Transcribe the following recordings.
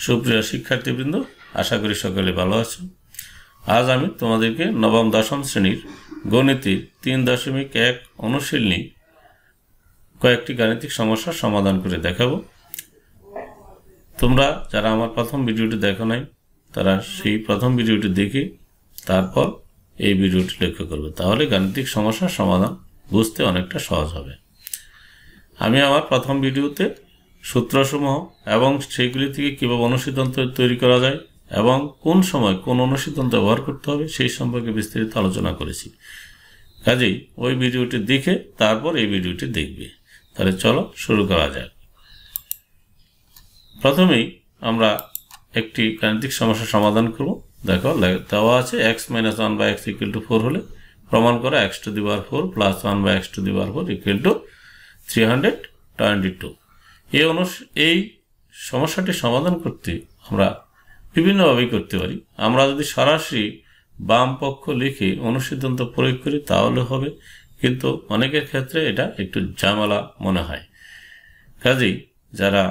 সুপ্রিয় শিক্ষার্থীবৃন্দ, আশা করি সকলে ভালো আছো। আজ আমি তোমাদেরকে নবম দশম শ্রেণীর গণিতের 3.1 অনুশীলনী কয়েকটি গাণিতিক সমস্যার সমাধান করে দেখাবো। তোমরা যারা আমার প্রথম ভিডিওটি দেখো নাই তারা সেই প্রথম ভিডিওটি দেখে তারপর এই ভিডিওটি লক্ষ্য করবে, তাহলে গাণিতিক সমস্যার সমাধান বুঝতে অনেকটা সহজ হবে। আমি আমার প্রথম ভিডিওতে সূত্রসমূহ এবং সেইগুলি থেকে কীভাবে অনুসিদ্ধান্ত তৈরি করা যায় এবং কোন সময় কোন অনুসিদ্ধান্ত ব্যবহার করতে হবে সেই সম্পর্কে বিস্তারিত আলোচনা করেছি। কাজেই ওই ভিডিওটি দেখে তারপর এই ভিডিওটি দেখবে। তাহলে চলো শুরু করা যাক। প্রথমেই আমরা একটি গাণিতিক সমস্যার সমাধান করব। দেখো দেওয়া আছে x - 1/x = 4 হলে প্রমাণ করা x⁴ + 1/x⁴ = 322। এই সমস্যাটি সমাধান করতে আমরা বিভিন্নভাবেই করতে পারি। আমরা যদি সরাসরি বাম পক্ষ লিখে অনুসিদ্ধান্ত প্রয়োগ করি তাহলে হবে, কিন্তু অনেকের ক্ষেত্রে এটা একটু ঝামেলা মনে হয়। কাজেই যারা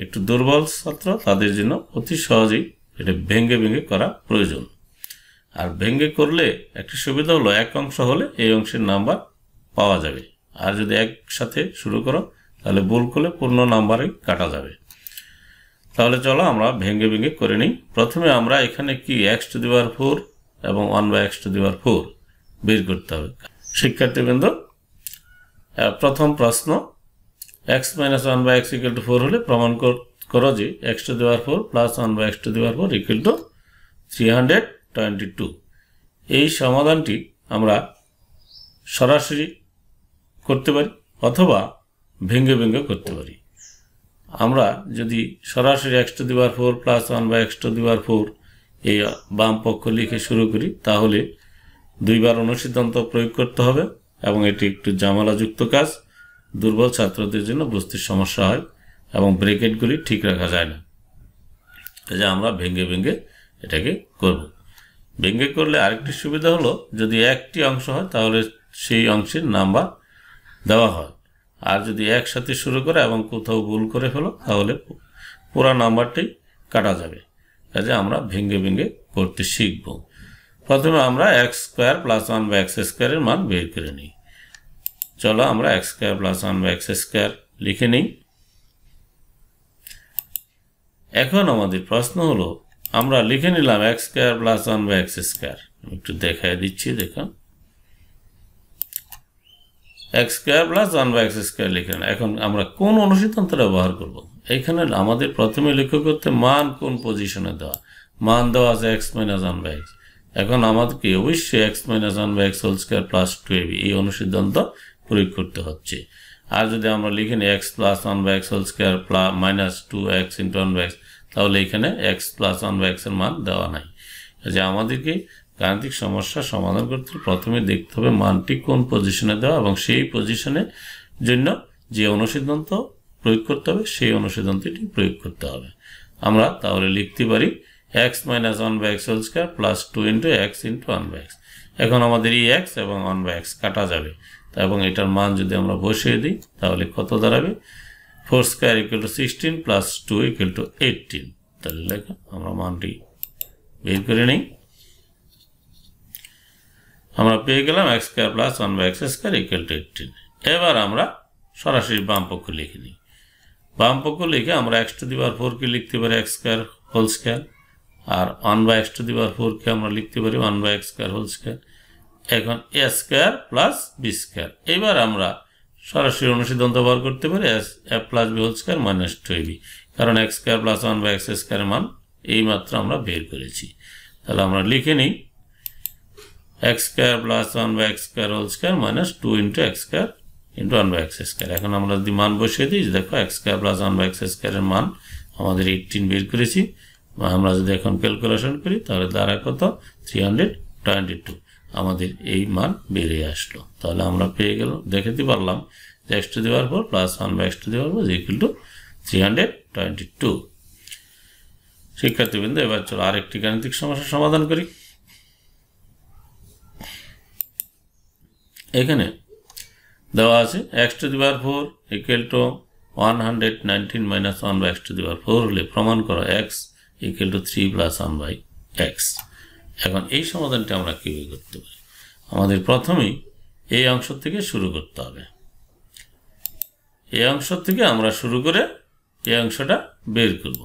একটু দুর্বল ছাত্র তাদের জন্য অতি সহজেই এটা ভেঙে ভেঙে করা প্রয়োজন। আর ভেঙে করলে একটি সুবিধা হলো এক অংশ হলে এই অংশের নাম্বার পাওয়া যাবে, আর যদি একসাথে শুরু করো তাহলে ভুল করলে পূর্ণ নাম্বারে কাটা যাবে। তাহলে চলো আমরা ভেঙে ভেঙে করে নিই। প্রথমে আমরা এখানে কি x⁴ এবং 1/x⁴ বের করতে হবে। শিক্ষার্থীবৃন্দ, প্রথম প্রশ্ন, x - 1/x = 4 হলে প্রমাণ করো যে x⁴ + 1/x⁴ = 322। এই সমাধানটি আমরা সরাসরি করতে পারি অথবা ভেঙে ভেঙে করতে পারি। আমরা যদি সরাসরি x⁴ + 1/x⁴ এই বাম পক্ষ লিখে শুরু করি তাহলে দুইবার অনুসিদ্ধান্ত প্রয়োগ করতে হবে এবং এটি একটু ঝামেলাযুক্ত কাজ। দুর্বল ছাত্রদের জন্য বুঝতে সমস্যা হয় এবং ব্র্যাকেটগুলি ঠিক রাখা যায় না। এই যে আমরা ভেঙে ভেঙে এটাকে করব। ভেঙে করলে আরেকটি সুবিধা হলো যদি একটি অংশ হয় তাহলে সেই অংশের নাম্বার দেওয়া হয়, আর যদি একসাথে শুরু করে এবং কোথাও ভুল করে ফেলো তাহলে পুরো নাম্বারটি কাটা যাবে। কাজে আমরা ভেঙে ভেঙে করতে শিখব। প্রথমে আমরা x² + 1/x² এর মান বের করে নিই। চলো আমরা x² + 1/x² লিখে নিই। এখন আমাদের প্রশ্ন হলো, আমরা লিখে নিলাম x² + 1/x²। একটু দেখায় দিচ্ছি, দেখো x² + 1/x² লিখে না। এখন আমরা কোন অনুসিদ্ধান্তটা ব্যবহার করব? এখানে আমাদের প্রথমে লক্ষ্য করতে মান কোন পজিশনে দেওয়া। মান দেওয়া আছে x - 1/x। এখন আমাদেরকে অবশ্যই x - 1/x² + 2ab এই অনুসিদ্ধান্ত প্রয়োগ করতে হচ্ছে। আর যদি আমরা লিখি x + 1/x² - 2x × 1/x, তাহলে এখানে x + 1/x এর মান দেওয়া নাই। যে আমাদেরকে গাণিতিক সমস্যার সমাধান করতে প্রথমে দেখতে হবে মানটি কোন পজিশনে দেওয়া এবং সেই পজিশনের জন্য যে অনুসিদ্ধান্ত প্রয়োগ করতে হবে সেই অনুসিদ্ধান্তটি প্রয়োগ করতে হবে। আমরা তাহলে লিখতে পারি x - 1/x² + 2 × x × 1/x। এখন আমাদের এই x এবং 1/x কাটা যাবে, এবং এটার মান যদি আমরা বসিয়ে দিই তাহলে কত দাঁড়াবে? 4² = 16 + 2 = 18। তাহলে লেখা আমরা মানটি বের করে নিই। আমরা পেয়ে গেলাম x² + 1/x² = 18। এবার আমরা সরাসরি বাম পক্ষ লিখে নিই। বাম পক্ষ লিখে আমরা x⁴ কে লিখতে পারি x²² আর 1/x⁴ কে আমরা লিখতে পারি 1/x²²। এখন a² + b²। এবার আমরা সরাসরি অনুসিদ্ধান্ত ব্যবহার করতে পারি a + b² - 2ab, কারণ x² + 1/x² এর মান এইমাত্র আমরা বের করেছি। তাহলে আমরা লিখে নিই x² + 1/x² - 2 × x² × 1/x²। এখন আমরা যদি মান বসিয়ে দিই, দেখো x² + 1/x² এর মান আমাদের 18 বের করেছি। আমরা যদি এখন ক্যালকুলেশন করি তাহলে দাঁড়ায় কত? 322। আমাদের এই মান বেরিয়ে আসলো। তাহলে আমরা পেয়ে গেলাম, দেখাতে পারলাম যে x⁴ + 1/x⁴ = 322। শিক্ষার্থীবৃন্দ, এবার চলো আরেকটি গাণিতিক সমস্যার সমাধান করি। এখানে দেওয়া আছে x⁴ = 119 - 1/x⁴ হলে প্রমাণ করো x equal to 3 plus 1/x। এখন এই সমাধানটা আমরা কীভাবে করতে পারি? আমাদের প্রথমেই এই অংশ থেকে শুরু করতে হবে। এই অংশ থেকে আমরা শুরু করে এই অংশটা বের করব।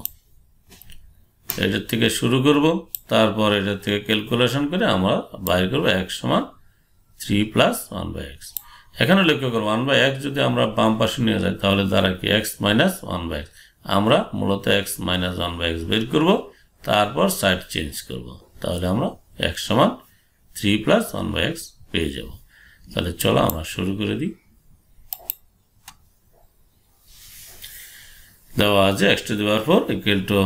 এটার থেকে শুরু করব, তারপর এটার থেকে ক্যালকুলেশন করে আমরা বাইর করব x সমান 3 প্লাস 1/x। এখানে লক্ষ্য করব 1/x যদি আমরা বাম পাশে নিয়ে যাই তাহলে দ্বারা কি x মাইনাস 1/x। আমরা মূলত x মাইনাস 1/x বের করব, তারপর সাইড চেঞ্জ করব, তাহলে আমরা x সমান 3 প্লাস 1/x পেয়ে যাব। তাহলে চলো আমরা শুরু করে দিই। দেওয়া আছে x to the power 4 equal to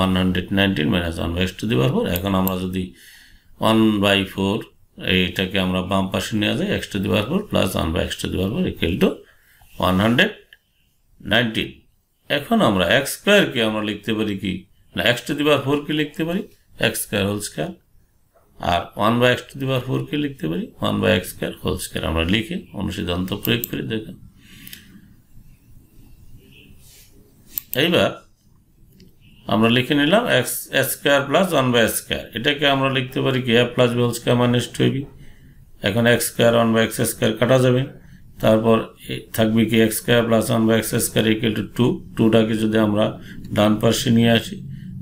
119 minus 1/x to the power 4। এখন আমরা যদি 1/4 এইটাকে আমরা বাম পাশে নিয়ে যাই, x to the power 4 plus 1/x to the power 4 equal to 119। এখন আমরা x স্কয়ারকে আমরা লিখতে পারি কি না, x টু দি পাওয়ার 4 কে লিখতে পারি x স্কয়ার হোল স্কয়ার, আর 1/x টু দি পাওয়ার 4 কে লিখতে পারি 1/x স্কয়ার হোল স্কয়ার। আমরা লিখে অনুসিদ্ধান্ত প্রয়োগ করে দেখেন। এইবার আমরা লিখে নিলাম x square plus 1/x square. এটাকে আমরা লিখতে পারি কি a plus b whole square minus 2ab। এখন x স্কয়ার 1/x স্কয়ার কাটা যাবে, তারপর থাকবে কি x square plus 1/x square equal to 2। 2টাকে যদি আমরা ডান পাশে নিয়ে আসি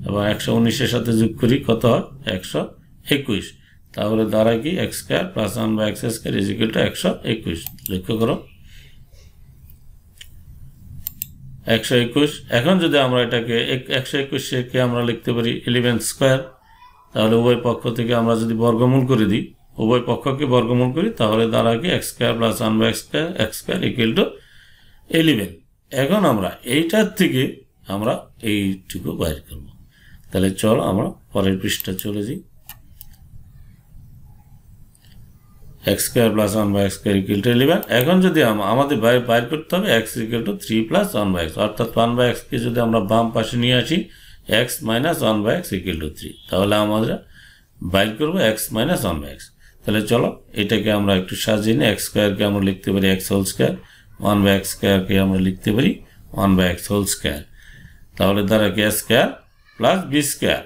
এবং 119 এর সাথে যোগ করি কত হয় 121, তাহলে দ্বারা কি x square plus 1/x square is equal two 121। লক্ষ্য করো 121। এখন যদি আমরা এটাকে 121 কে আমরা লিখতে পারি 11 স্কয়ার, তাহলে উভয় পক্ষ থেকে আমরা যদি বর্গমূল করে দিই, উভয় পক্ষকে বর্গমূল করি, তাহলে দ্বারা কি x square plus 1/x square equal to 11। এখন আমরা এইটার থেকে আমরা এইটুকু বাইর করব। তাহলে চলো আমরা পরের পৃষ্ঠা চলে যাই। x square plus 1/x square equal to 11। এখন যদি আমাদের বাইর করতে হবে x equal to 3 plus 1/x, অর্থাৎ 1/x কে যদি আমরা বাম পাশে নিয়ে আসি x minus 1/x equal to 3, তাহলে আমরা বাইর করব x মাইনাস 1/x। তাহলে চলো এটাকে আমরা একটু সাজিয়ে নিই। x স্কয়ারকে আমরা লিখতে পারি x হোল স্কয়ার, 1/x স্কয়ারকে আমরা লিখতে পারি 1/x হোল স্কয়ার, তাহলে দ্বারা কি a square plus b square.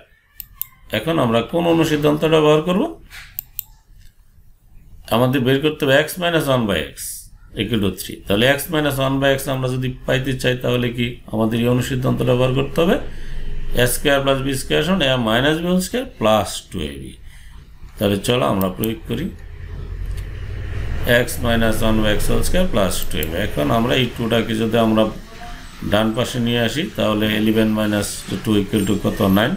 এখন আমরা কোন অনুসিদ্ধান্তটা ব্যবহার করব? আমাদের বের করতে হবে x minus 1/x equal to 3। তাহলে x মাইনাস 1/x আমরা যদি পাইতে চাই তাহলে কি আমাদের এই অনুসিদ্ধান্তটা ব্যবহার করতে হবে a square plus b square সমান a minus b whole square plus 2ab। তাহলে চলো আমরা প্রয়োগ করি x minus 1/x whole square plus 2ab। এখন আমরা এই 2টাকে যদি আমরা ডান পাশে নিয়ে আসি তাহলে 11 মাইনাস 2 ইকুয়াল টু কত 9,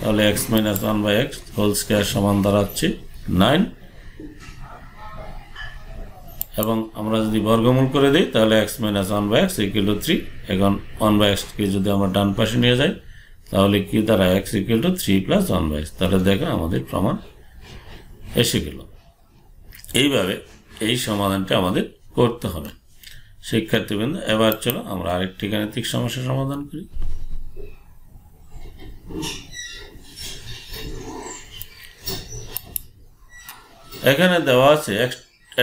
তাহলে x minus 1/x whole square সমান দাঁড়াচ্ছে 9। এবং আমরা যদি বর্গমূল করে দিই তাহলে x minus 1/x equal to 3। এখন 1/x কে যদি আমরা ডান পাশে নিয়ে যাই তাহলে কি দ্বারা x equal to 3 plus 1/x। তাহলে দেখো আমাদের প্রমাণ এসে গেল। এইভাবে এই সমাধানটা আমাদের করতে হবে। শিক্ষার্থীবৃন্দ, এবার চলো আমরা আরেকটি গাণিতিক সমস্যা সমাধান করি। এখানে দেওয়া আছে x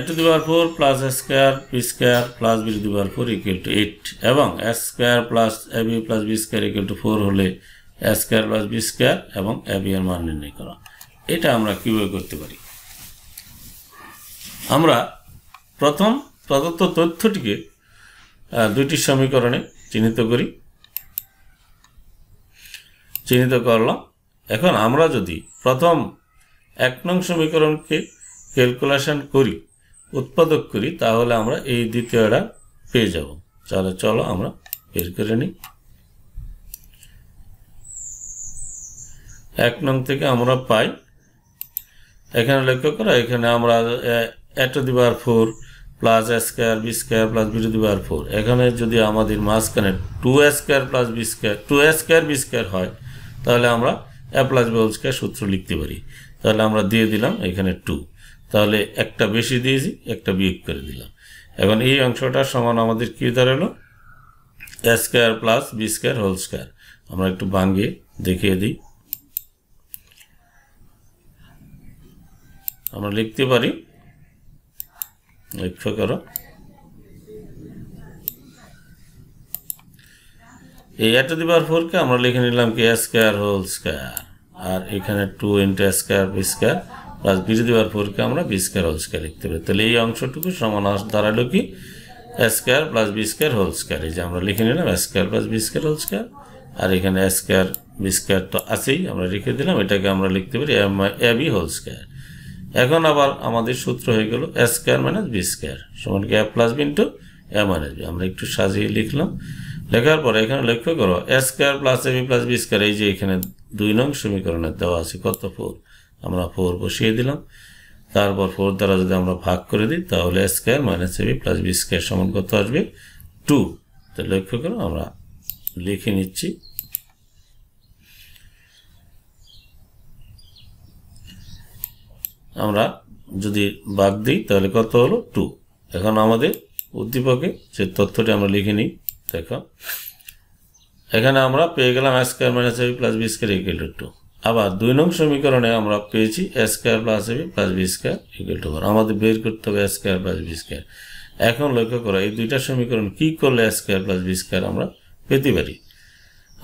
to the power 4 plus a square b square plus b to the power 4 equal two 8 এবং a square plus ab plus b square equal to 4 হলে a square plus b square এবং ab এর মান নির্ণয় করা। এটা আমরা কিভাবে করতে পারি? আমরা প্রথম প্রদত্ত তথ্যটিকে দুইটি সমীকরণে চিহ্নিত করি। চিহ্নিত করলাম। এখন আমরা যদি প্রথম 1 নং সমীকরণকে ক্যালকুলেশন করি, উৎপাদক করি, তাহলে আমরা এই দ্বিতীয়টা পেয়ে যাব। তাহলে চলো আমরা বের করে নিই। 1 নং থেকে আমরা পাই, এখানে লক্ষ্য করো, এখানে আমরা a to the power 4 plus a square b square plus b to the power 4, এখানে যদি আমাদের মাঝখানে 2a square plus b square 2a square b square হয় তাহলে আমরা a plus b whole square সূত্র লিখতে পারি। তাহলে আমরা দিয়ে দিলাম এখানে 2, তাহলে একটা বেশি দিয়েছি, একটা বিয়োগ করে দিলাম। এখন এই অংশটা সমান আমাদের কি দাঁড়ালো a square plus b square whole square. আমরা একটু ভাঙিয়ে দেখিয়ে দিই। আমরা লিখতে পারি, লক্ষ্য করো এই a টু দি পাওয়ার 4 কে আমরা লিখে নিলাম কি a স্কয়ার হোল স্কয়ার, আর এখানে 2 into a square b square plus b to the power 4 কে আমরা b স্কয়ার হোল স্কয়ার লিখতে পারি। তাহলে এই অংশটুকু সমান দাঁড়ালো কি a square plus b square whole square. এই যে আমরা লিখে নিলাম a square plus b square whole square, আর এখানে a স্কয়ার b স্কয়ার তো আছেই, আমরা রেখে দিলাম। এটাকে আমরা লিখতে পারি ab হোল স্কয়ার। এখন আবার আমাদের সূত্র হয়ে গেল a square minus b square সমান কি a plus b into a minus b। আমরা একটু সাজিয়ে লিখলাম। লেখার পরে এখানে লক্ষ্য করো a square plus ab plus b square, এই যে এখানে 2 নং সমীকরণে দেওয়া আছে কত 4, আমরা 4 বসিয়ে দিলাম। তারপর 4 দ্বারা যদি আমরা ভাগ করে দিই তাহলে a square minus ab plus b square সমান কত আসবে 2। তো লক্ষ্য করো আমরা লিখে নিচ্ছি। আমরা যদি ভাগ দিই তাহলে কত হলো 2। এখন আমাদের উদ্দীপকে যে তথ্যটি আমরা লিখে নিই, দেখো এখানে আমরা পেয়ে গেলাম a square minus ab plus b square equal to 2। আবার 2 নং সমীকরণে আমরা পেয়েছি a square plus ab plus b square equal to 4। আমাদের বের করতে হবে a square plus b square. এখন লক্ষ্য করো এই দুইটা সমীকরণ কি করলে a square plus b square আমরা পেতে পারি।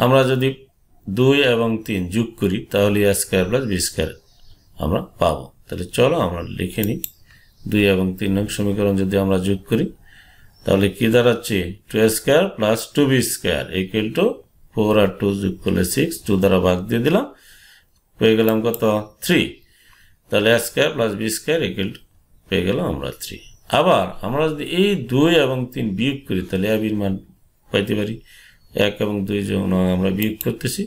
আমরা যদি 2 এবং 3 যোগ করি তাহলে a square plus b square আমরা পাবো। তাহলে চলো আমরা লিখে নিই। 2 এবং 3 নং সমীকরণ যদি আমরা যোগ করি তাহলে কি দাঁড়াচ্ছে 2a square plus 2b square equal to 4 আর 2 যোগ করলে 6, 2 দ্বারা ভাগ দিয়ে দিলাম, পেয়ে গেলাম কত 3। তাহলে a square plus b square equal to পেয়ে গেলাম আমরা 3। আবার আমরা যদি এই 2 এবং 3 বিয়োগ করি তাহলে ab এর মান পাইতে পারি। 1 এবং 2 যখন আমরা বিয়োগ করতেছি,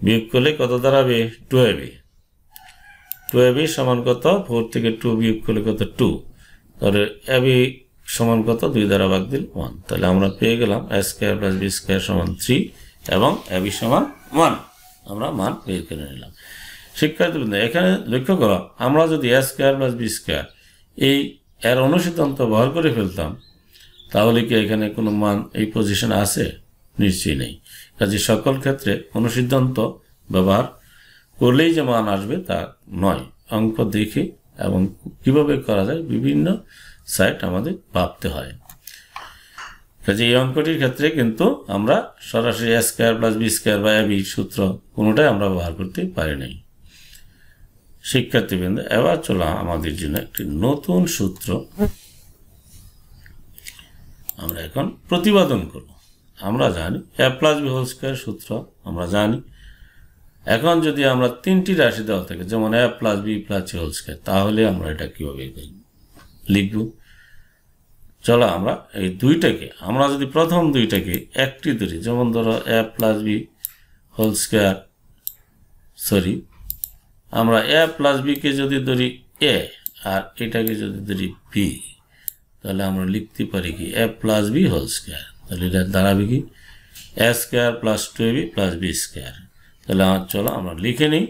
বিয়োগ করলে কত দাঁড়াবে 2ab। 2ab সমান কত 4 থেকে 2 বিয়োগ করলে কত 2। তাহলে ab সমান কত 2 দ্বারা ভাগ দিলে 1। তাহলে আমরা পেয়ে গেলাম a square plus b square সমান 3 এবং ab সমান 1। আমরা মান বের করে নিলাম। শিক্ষার্থীবৃন্দ এখানে লক্ষ্য করো, আমরা যদি a square plus b square এই এর অনুসিদ্ধান্ত ব্যবহার করে ফেলতাম তাহলে কি এখানে কোনো মান এই পজিশনে আছে? নিশ্চয়ই নেই। কাজে সকল ক্ষেত্রে অনুসিদ্ধান্ত ব্যবহার করলেই যে মান আসবে তা নয়। অঙ্ক দেখে এবং কিভাবে করা যায় বিভিন্ন সাইট আমাদের ভাবতে হয়। কাজে এই অঙ্কটির ক্ষেত্রে কিন্তু আমরা সরাসরি a square plus b square বা ab সূত্র কোনোটাই আমরা ব্যবহার করতে পারি নাই। শিক্ষার্থীবৃন্দ এবার চলো আমাদের জন্য একটি নতুন সূত্র আমরা এখন প্রতিপাদন করব। আমরা জানি a plus b whole square সূত্র আমরা জানি। এখন যদি আমরা 3টি রাশি দেওয়া থাকে যেমন a plus b plus c whole square, তাহলে আমরা এটা কিভাবে লিখব? চলো আমরা এই দুইটাকে, আমরা যদি প্রথম দুইটাকে একটি ধরি, যেমন ধরো a plus b whole square, আমরা a প্লাস b কে যদি ধরি a আর এটাকে যদি ধরি b, তাহলে আমরা লিখতে পারি কি a plus b whole square. তাহলে এটা দাঁড়াবে কি a square plus 2ab plus b square. তাহলে চলো আমরা লিখে নিই।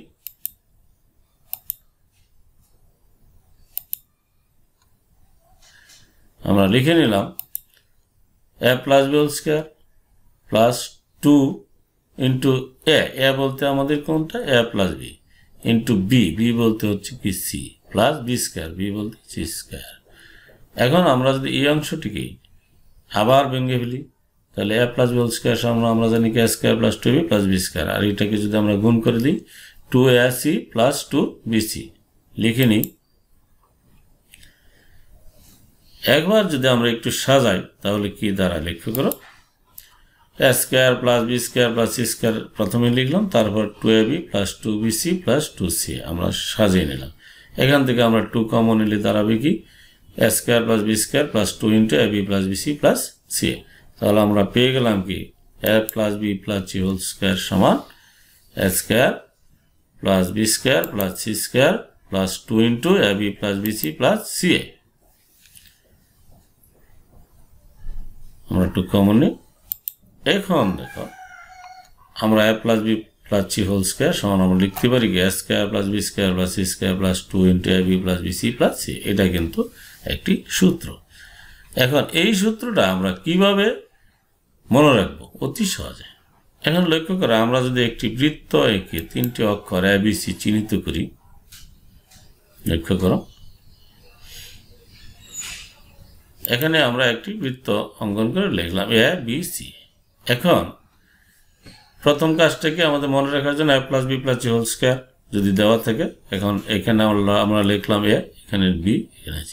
আমরা লিখে নিলাম a plus b whole square plus 2 into a বলতে আমাদের কোনটা a plus b into b বলতে হচ্ছে কি c plus b square, b বলতে c স্কয়ার। এখন আমরা যদি এই অংশটিকে আবার ভেঙে ফেলি তাহলে a plus b whole square সমান আমরা জানি কি a square plus 2ab plus b square, আর এটাকে যদি আমরা গুণ করে দিই 2ac প্লাস 2bc লিখে নিই। একবার যদি আমরা একটু সাজাই তাহলে কি দ্বারা লক্ষ্য করো a square plus b square plus c square প্রথমে লিখলাম, তারপর 2ab plus 2bc plus 2c আমরা সাজিয়ে নিলাম। এখান থেকে আমরা 2 কমন নিলে দাঁড়াবে কি a square plus b square plus 2 into ab plus bc plus c। তাহলে আমরা পেয়ে গেলাম কি a plus b plus c whole square সমান a square plus b square plus c square plus 2 into ab plus bc plus ca। আমরা 2 common নিই। এখন দেখো আমরা a plus b plus c whole square সমান আমরা লিখতে পারি কি a square plus b square plus c square plus 2 into ab plus bc plus c। এটা কিন্তু একটি সূত্র। এখন এই সূত্রটা আমরা কিভাবে মনে রাখবো? অতি সহজে। এখন লক্ষ্য করো, আমরা যদি একটি বৃত্ত এঁকে 3টি অক্ষর a b c চিহ্নিত করি, লক্ষ্য করো এখানে আমরা একটি বৃত্ত অঙ্কন করে লিখলাম a b c। এখন প্রথম কাজটা কি আমাদের মনে রাখার জন্য a plus B plus C whole square যদি দেওয়া থাকে, এখন এখানে আমরা লিখলাম a, এখানে b, এখানে c।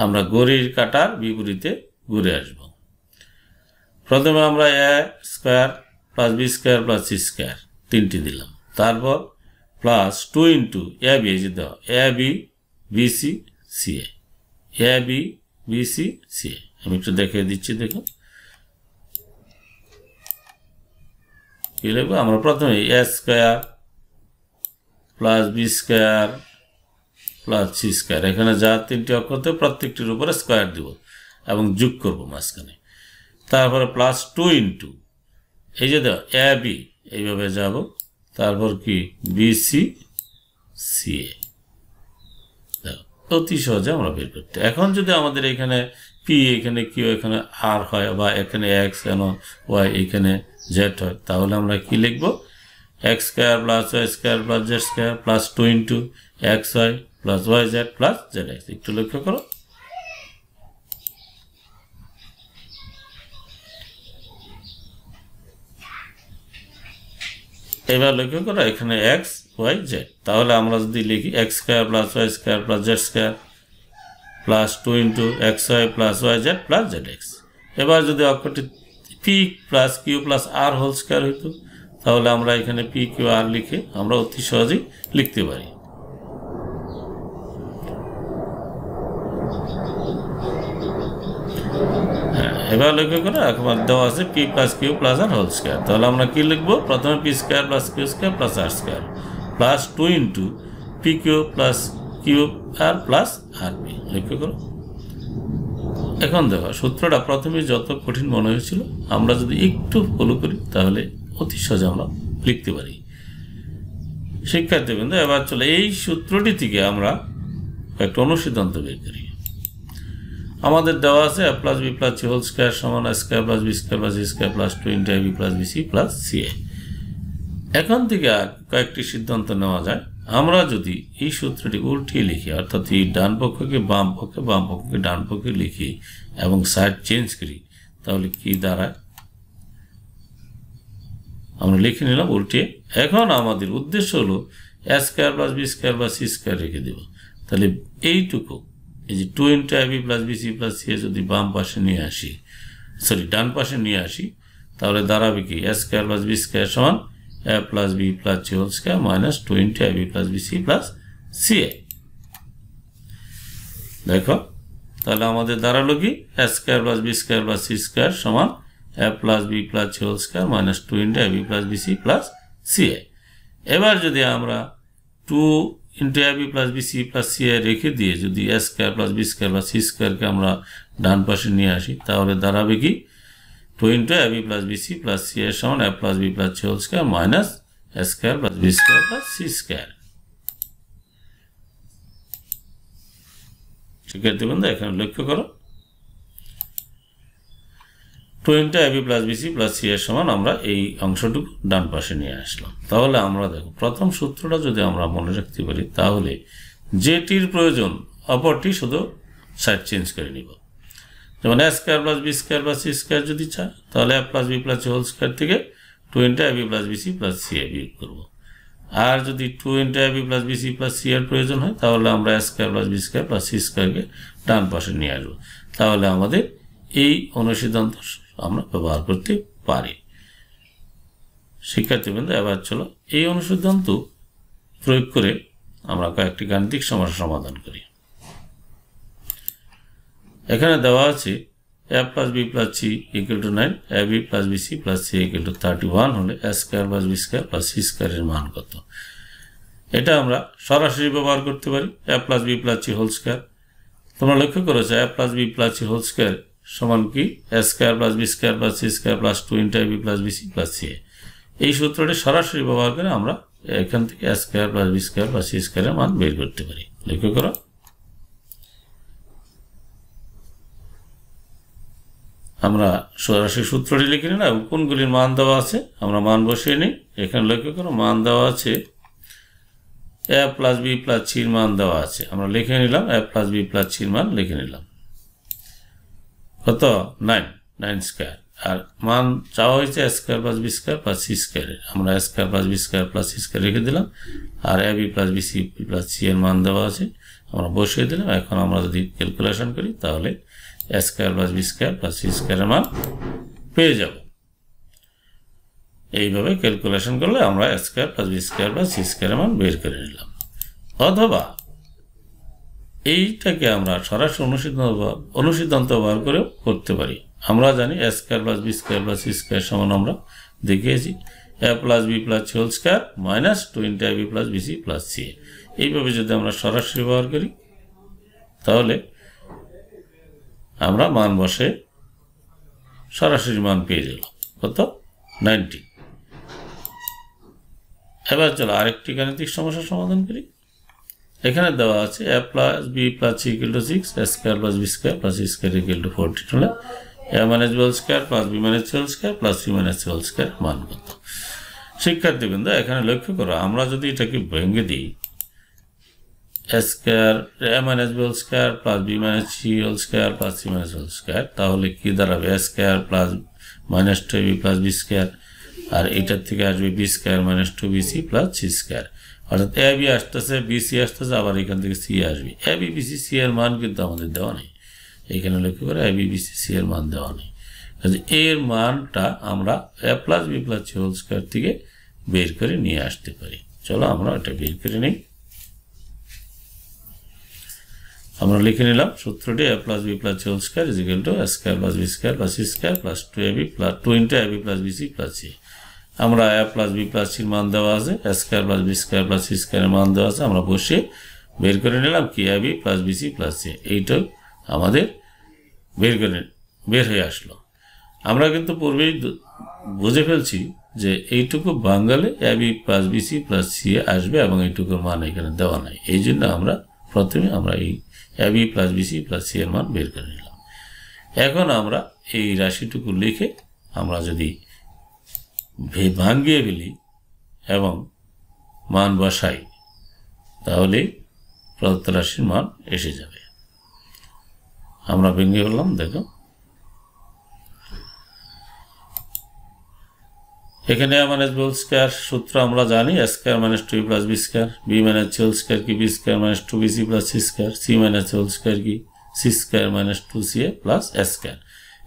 আমরা ঘড়ির কাঁটার বিপরীতে ঘুরে আসব। প্রথমে আমরা a square plus B square plus C square তিনটি দিলাম, তারপর প্লাস 2 ইন্টু এ বি, এই যে দেওয়া A B B C C A B B C C. আমি একটু দেখিয়ে দিচ্ছি, দেখুন কি লিখবো আমরা। প্রথমে A square plus B square plus C square, এখানে যা তিনটি অক্ষর প্রত্যেকটির উপরে স্কয়ার দিব এবং যোগ করবো মাঝখানে। তারপরে প্লাস 2 ইন্টু এই যে দেওয়া এ বি, এইভাবে যাব, তারপর কি বিসি সি এ। অতি সহজে আমরা বের করতে। এখন যদি আমাদের এখানে পি, এখানে কিউ, এখানে আর হয়, বা এখানে এক্স, এন ওয়াই, এখানে জেড হয়, তাহলে আমরা কি লিখব? X square plus Y square plus Z square plus 2 into X Y plus Y Z plus Z X. একটু লক্ষ্য করো, এবার লক্ষ্য করো এখানে এক্স ওয়াই জেড। তাহলে আমরা যদি লিখি X square plus Y square plus Z square plus 2 into X Y plus Y Z plus Z X. এবার যদি অক্ষরটি P plus Q plus R whole square হইতো, তাহলে আমরা এখানে পি কিউ আর লিখে আমরা অতি সহজেই লিখতে পারি। এবার লক্ষ্য করো একবার দেওয়া আছে P plus Q plus R whole square, তাহলে আমরা কি লিখবো? প্রথমে P square plus Q square plus R square plus 2 into P Q plus Q R plus R P. লক্ষ্য করো, এখন দেখো সূত্রটা প্রথমে যত কঠিন মনে হয়েছিল, আমরা যদি একটু ফলো করি তাহলে অতি সহজে আমরা লিখতে পারি। শিক্ষার্থীবৃন্দ, এবার চলে এই সূত্রটি থেকে আমরা একটা অনুসিদ্ধান্ত বের করি। আমাদের দেওয়া আছে a plus B plus C whole square সমান a square plus B square plus C square plus 2 into a B plus B C plus C A. এখন থেকে কয়েকটি সিদ্ধান্ত নেওয়া যায়। আমরা যদি এই সূত্রটি উল্টিয়ে লিখি, অর্থাৎ এই ডান পক্ষকে বাম পক্ষে, বাম পক্ষকে ডান পক্ষে লিখি এবং সাইড চেঞ্জ করি, তাহলে কি দাঁড়ায়? আমরা লিখে নিলাম উল্টিয়ে। এখন আমাদের উদ্দেশ্য হলো a square plus B square plus C square রেখে দেব। তাহলে এইটুকু, এই যে 2 into A B plus B C plus C A যদি বাম পাশে নিয়ে আসি, ডান পাশে নিয়ে আসি, তাহলে দাঁড়াবে কি? a square plus B square সমান a plus B plus C whole square minus 2 into A B plus B C plus C A. দেখো, তাহলে আমাদের দাঁড়ালো কি? a square plus B square plus C square সমান a plus B plus C whole square minus 2 into A B plus B C plus C A. এবার যদি আমরা 2 into A B plus B C plus C A রেখে দিয়ে যদি a square plus B square plus C স্কয়ারকে আমরা ডান পাশে নিয়ে আসি, তাহলে দাঁড়াবে কি? 2 into A B plus B C plus C এর সমান a plus B plus C whole square minus a square plus B square plus C square. শিক্ষার্থীবৃন্দ, এখানে লক্ষ্য করো 2 into A B plus B C plus C এর সমান আমরা এই অংশটুকু ডান পাশে নিয়ে আসলাম। তাহলে আমরা দেখো প্রথম সূত্রটা যদি আমরা মনে রাখতে পারি, তাহলে যেটির প্রয়োজন অপরটি শুধু সাইড চেঞ্জ করে নিব। যেমন a square plus B square plus C square যদি চায়, তাহলে a plus B plus C whole square থেকে 2 into A B plus B C plus C A বিয়োগ করবো। আর যদি 2 into A B plus B C plus C এর প্রয়োজন হয়, তাহলে আমরা a square plus B square plus C স্কয়ারকে ডান পাশে নিয়ে আসবো। তাহলে আমাদের এই অনুসিদ্ধান্ত আমরা ব্যবহার করতে পারি। শিক্ষার্থীবৃন্দ, এবার চলো এই অনুসিদ্ধান্ত প্রয়োগ করে আমরা কয়েকটি গাণিতিক সমস্যা সমাধান করি। এখানে দেওয়া আছে a plus B plus C equal to 9, a B plus B C plus C equal to 31 হলে a square plus B square plus C স্কয়ারের মান কত? এটা আমরা সরাসরি ব্যবহার করতে পারি। a plus B plus C whole square, তোমরা লক্ষ্য করেছো a plus B plus C whole square সমান কি? a square plus B square plus C square plus 2 into A B plus B C plus C A. এই সূত্রটি সরাসরি ব্যবহার করে আমরা এখান থেকে a square plus B square plus C স্কয়ারের মান বের করতে পারি। লক্ষ্য করো, আমরা সরাসরি সূত্রটি লিখে নিই না, কোনগুলির মান দেওয়া আছে আমরা মান বসিয়ে নিই। এখানে লক্ষ্য করো মান দেওয়া আছে a প্লাস বি প্লাস সির মান দেওয়া আছে, আমরা লিখে নিলাম a প্লাস বি প্লাস সির মান লিখে নিলাম। কত? 9 স্কয়ার। আর মান চাওয়া হয়েছে A square plus B square plus C স্কোয়ারের, আমরা A square plus B square plus C square রেখে দিলাম, আর A B plus B C plus C এর মান দেওয়া আছে আমরা বসিয়ে দিলাম। এখন আমরা যদি ক্যালকুলেশন করি তাহলে A square plus B square plus C স্কোয়ারের মান পেয়ে যাব। এইভাবে ক্যালকুলেশন করলে আমরা A square plus B square plus C স্কোয়ারের মান বের করে নিলাম। অথবা এইটাকে আমরা সরাসরি অনুসিদ্ধান্ত ব্যবহার করেও করতে পারি। আমরা জানি A square plus B square plus C square সমান আমরা দেখিয়েছি A plus B plus C whole square minus 2 A B plus B C plus C. এইভাবে যদি আমরা সরাসরি ব্যবহার করি তাহলে আমরা মান বসে সরাসরি মান পেয়ে গেল কত 90। এবার চলো আরেকটি গাণিতিক সমস্যার সমাধান করি। এখানে দেওয়া আছে A plus B plus C equal to 6, A square plus B square plus C square equal to 14 হলে A minus B whole square plus B minus C whole square plus C minus C whole square মান কত? শিক্ষার্থীবৃন্দ এখানে লক্ষ্য করো, আমরা যদি এটাকে ভেঙে দিই A square A minus B whole square plus B minus C whole square plus C minus whole square, তাহলে কি দাঁড়াবে? A square plus minus 2ab plus B square, আর এইটার থেকে আসবে B square minus 2bc plus C square. অর্থাৎ A B আসতেছে, BC আসতেছে, আবার এখান থেকে সি আসবে। এ বি বিসি সি এর মান কিন্তু আমাদের দেওয়া নেই, এইখানে লক্ষ্য করে এ বি বিসি সি এর মান দেওয়া নেই। এর মানটা আমরা A plus B plus C whole square থেকে বের করে নিয়ে আসতে পারি। চলো আমরা এটা বের করে নিই। আমরা লিখে নিলাম সূত্রটি A plus B plus C whole square is equal to A square plus B square plus C square plus 2ab plus 2 A B plus BC plus C. আমরা এ প্লাস বি প্লাস সির মান দেওয়া আছে, A square plus B square plus C স্কোয়ারের মান দেওয়া আছে, আমরা বসিয়ে বের করে নিলাম কি A B plus BC plus C. এইটাও আমাদের বের হয়ে আসলো। আমরা কিন্তু পূর্বেই বুঝে ফেলছি যে এইটুকু বাঙালে A B plus BC plus C আসবে এবং এইটুকুর মান এখানে দেওয়া নাই। এই জন্য আমরা প্রথমে এই A B plus BC plus C এর মান বের করে নিলাম। এখন আমরা এই রাশিটুকু লিখে আমরা যদি ভাঙিয়ে ফেলি এবং মান বসাই তাহলে প্রদত্ত রাশির মান এসে যাবে। আমরা ভেঙে ফেললাম, দেখো এখানে A minus B whole square সূত্র আমরা জানি, A square minus 2 plus B square, B minus C whole square কি B square minus 2bc plus C square, C minus whole square কি C square minus 2ca plus A square.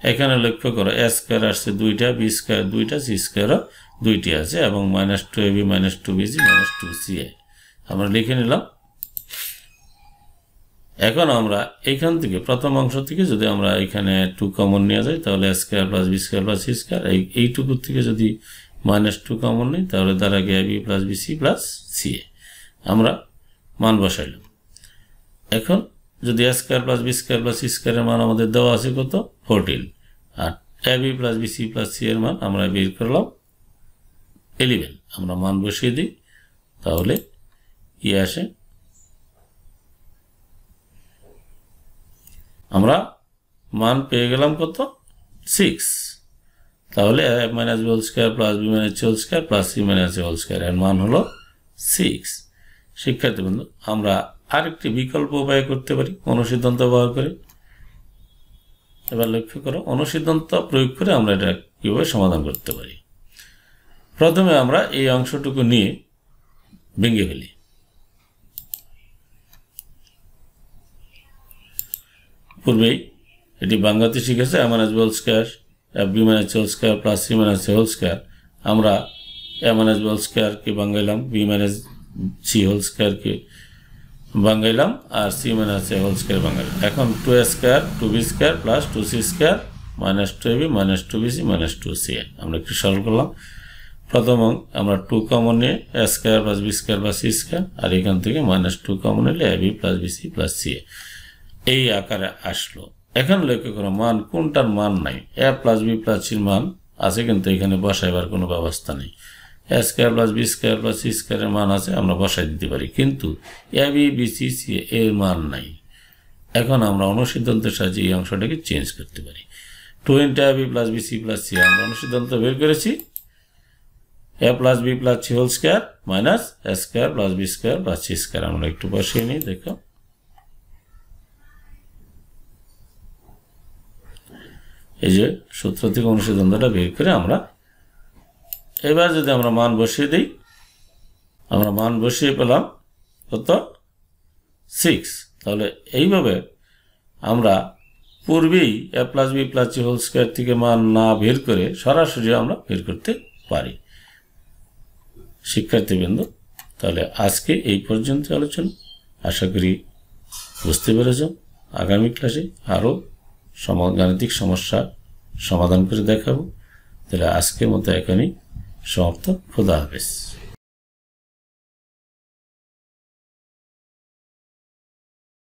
এখানে লক্ষ্য করো A square আসছে 2টা, B square 2টা, C স্কোয়ারও 2টি আছে এবং minus 2ab minus 2bc minus 2ca আমরা লিখে নিলাম। এখন আমরা এইখান থেকে প্রথম অংশ থেকে যদি আমরা এখানে 2 কমন নিয়ে যাই তাহলে A square plus B square plus C square, এইটুকুর থেকে যদি মাইনাস 2 কমন নিই তাহলে দ্বারা গিয়ে B plus BC plus C আমরা মান বসাইলাম। এখন যদি A square plus B square plus C স্কোয়ারের মান আমাদের দেওয়া আছে কত 14, আর A B plus BC plus C এর মান আমরা বের করলাম 11। আমরা মান বসিয়ে দিই তাহলে কি আসে, আমরা মান পেয়ে গেলাম কত 6। তাহলে A minus B whole square plus B minus C whole square plus C minus whole square এর মান হলো 6। শিক্ষার্থীবৃন্দ আমরা আরেকটি বিকল্প উপায় করতে পারি অনুসিদ্ধান্ত ব্যবহার করে। এবার লক্ষ্য করো অনুসিদ্ধান্ত প্রয়োগ করে আমরা এটা কিভাবে সমাধান করতে পারি। প্রথমে আমরা এই অংশটুকু নিয়ে ভেঙে ফেলি। পূর্বেই এটি বাংলাতে শিখেছে A minus B whole square B minus C whole square plus C minus whole square. আমরা এ মাইনাস বি হোল স্কোয়ারকে বাঙ্গাইলাম, বি মাইনাস সি হোল স্কোয়ারকে বাঙ্গাইলাম, আর C minus A whole square বাঙ্গাইলাম। এখন 2a square 2b square plus 2c square minus 2ab minus 2bc minus 2ca আমরা একটু সরল করলাম। প্রথম আমরা 2 কমন নিয়ে A square plus B square plus C square, আর এখান থেকে মাইনাস 2 কমন নিলে ab plus BC plus C এই আকারে আসলো। এখন লক্ষ্য করো মান কোনটার মান নাই, এ প্লাস বি প্লাস সির মান আছে কিন্তু এখানে বসাইবার কোনো ব্যবস্থা নেই। A square plus B square plus C স্কোয়ারের মান আছে, আমরা বসাই দিতে পারি, কিন্তু এ বি বিসি সি এর মান নাই। এখন আমরা অনুসিদ্ধান্তের সাহায্যে এই অংশটাকে চেঞ্জ করতে পারি। 2 A B plus BC plus C আমরা অনুসিদ্ধান্ত বের করেছি A plus B plus C whole square minus A square plus B square plus C square. আমরা একটু বসিয়ে নিই, দেখো এই যে সূত্র থেকে অনুসিদ্ধান্তটা বের করে আমরা এবার যদি আমরা মান বসিয়ে দিই, আমরা মান বসিয়ে পেলাম কত 6। তাহলে এইভাবে আমরা পূর্বেই a plus B plus C whole square থেকে মান না বের করে সরাসরি আমরা বের করতে পারি। শিক্ষার্থীবৃন্দ, তাহলে আজকে এই পর্যন্ত আলোচনা, আশা করি বুঝতে পেরেছ। আগামী ক্লাসে আরও গাণিতিক সমস্যা সমাধান করে দেখাবো। তাহলে আজকের মতো এখানেই সমাপ্ত। খোদা হাফেজ।